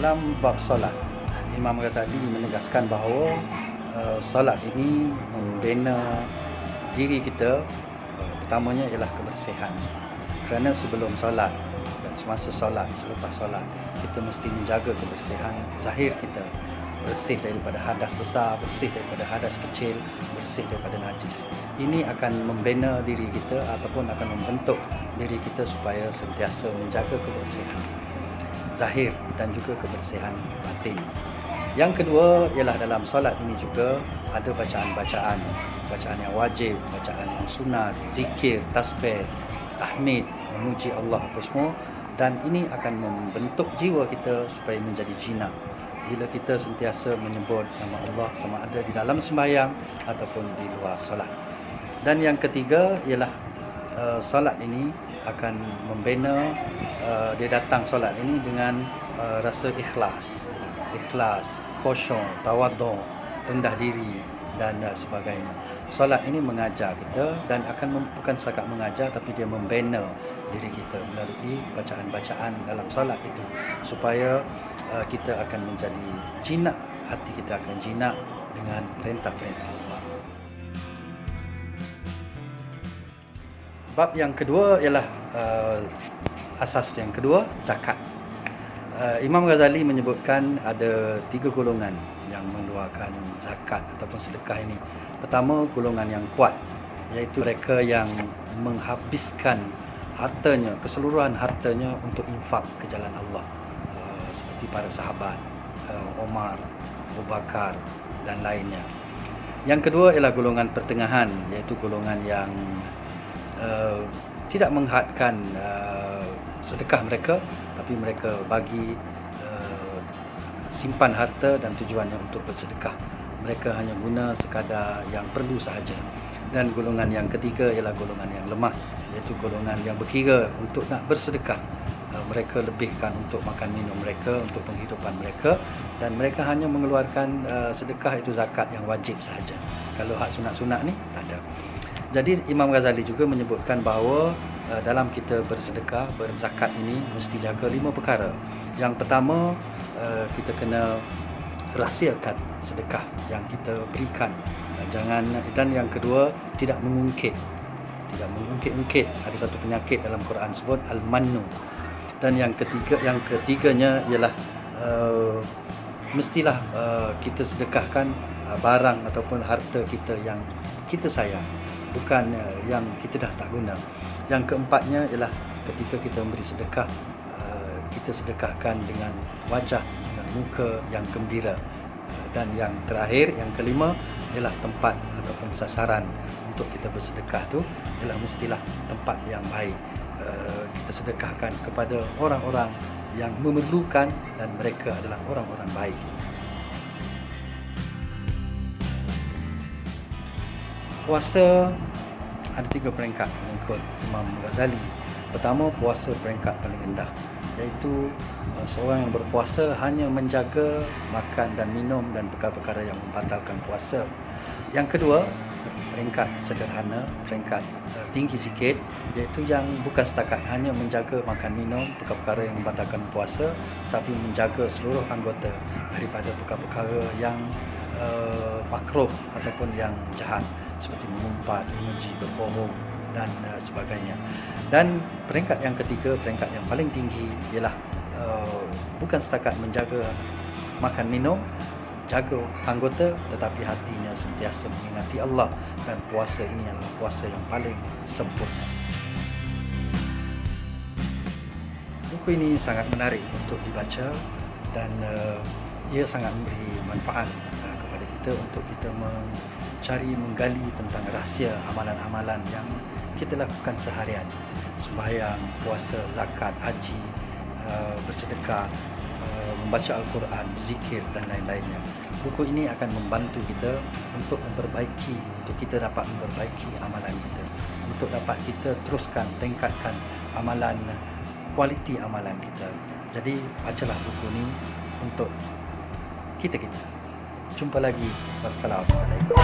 dalam bab solat, Imam Ghazali menegaskan bahawa solat ini membina diri kita. Pertamanya ialah kebersihan. Kerana sebelum solat dan semasa solat, selepas solat, kita mesti menjaga kebersihan zahir kita. Bersih daripada hadas besar, bersih daripada hadas kecil, bersih daripada najis. Ini akan membina diri kita ataupun akan membentuk diri kita supaya sentiasa menjaga kebersihan zahir dan juga kebersihan batin. Yang kedua ialah dalam solat ini juga ada bacaan-bacaan yang wajib, bacaan yang sunat, zikir, tasbih, tahmid, memuji Allah apa semua, dan ini akan membentuk jiwa kita supaya menjadi jinak. Bila kita sentiasa menyebut nama Allah sama ada di dalam sembahyang ataupun di luar solat. Dan yang ketiga ialah solat ini akan membina, dia datang solat ini dengan rasa ikhlas, khusyuk, tawaduk, rendah diri dan sebagainya. Solat ini mengajar kita dan bukan setakat mengajar, tapi dia membina diri kita melalui bacaan-bacaan dalam solat itu, supaya kita akan menjadi jinak, hati kita akan jinak dengan perintah-perintah Allah. Bab yang kedua ialah asas yang kedua, zakat. Imam Ghazali menyebutkan ada 3 golongan yang mengeluarkan zakat ataupun sedekah ini. Pertama, golongan yang kuat, iaitu mereka yang menghabiskan hartanya, keseluruhan hartanya untuk infak ke jalan Allah, seperti para sahabat, Umar, Abu Bakar dan lainnya. Yang kedua ialah golongan pertengahan, iaitu golongan yang tidak menghadkan sedekah mereka, tapi mereka bagi simpan harta dan tujuannya untuk bersedekah. Mereka hanya guna sekadar yang perlu sahaja. Dan golongan yang ketiga ialah golongan yang lemah, iaitu golongan yang berkira untuk nak bersedekah. Mereka lebihkan untuk makan minum mereka, untuk penghidupan mereka, dan mereka hanya mengeluarkan sedekah itu zakat yang wajib sahaja. Kalau hak sunat-sunat ni tak ada. Jadi Imam Ghazali juga menyebutkan bahawa dalam kita bersedekah, berzakat ini mesti jaga 5 perkara. Yang pertama, kita kena rahsiakan sedekah yang kita berikan. Dan yang kedua, tidak mengungkit. Tidak mengungkit-ungkit. Ada satu penyakit dalam Quran sebut al-mannu. Dan yang ketiganya ialah mestilah kita sedekahkan barang ataupun harta kita yang kita sayang, bukan yang kita dah tak guna. Yang keempatnya ialah ketika kita memberi sedekah, kita sedekahkan dengan wajah, dengan muka yang gembira. Dan yang terakhir, yang kelima, ialah tempat ataupun sasaran untuk kita bersedekah tu ialah mestilah tempat yang baik. Kita sedekahkan kepada orang-orang yang memerlukan dan mereka adalah orang-orang baik. Puasa ada 3 peringkat mengikut Imam Ghazali. Pertama, puasa peringkat paling rendah, iaitu seorang yang berpuasa hanya menjaga makan dan minum dan perkara-perkara yang membatalkan puasa. Yang kedua, peringkat sederhana, peringkat tinggi sikit, iaitu yang bukan setakat hanya menjaga makan minum, perkara-perkara yang membatalkan puasa, tapi menjaga seluruh anggota daripada perkara-perkara yang makruh ataupun yang jahat, seperti mengumpat, memuji, berbohong dan sebagainya. Dan peringkat yang ketiga, peringkat yang paling tinggi ialah bukan setakat menjaga makan minum, jaga anggota, tetapi hatinya sentiasa mengingati Allah, dan puasa ini adalah puasa yang paling sempurna. Buku ini sangat menarik untuk dibaca dan ia sangat memberi manfaat kepada kita untuk kita menggali tentang rahsia amalan-amalan yang kita lakukan seharian. Sembahyang, puasa, zakat, haji, bersedekah, membaca Al-Quran, zikir dan lain-lainnya. Buku ini akan membantu kita untuk kita dapat memperbaiki amalan kita, untuk dapat kita teruskan, tingkatkan amalan, kualiti amalan kita. Jadi bacalah buku ini untuk kita. Jumpa lagi. Wassalamualaikum.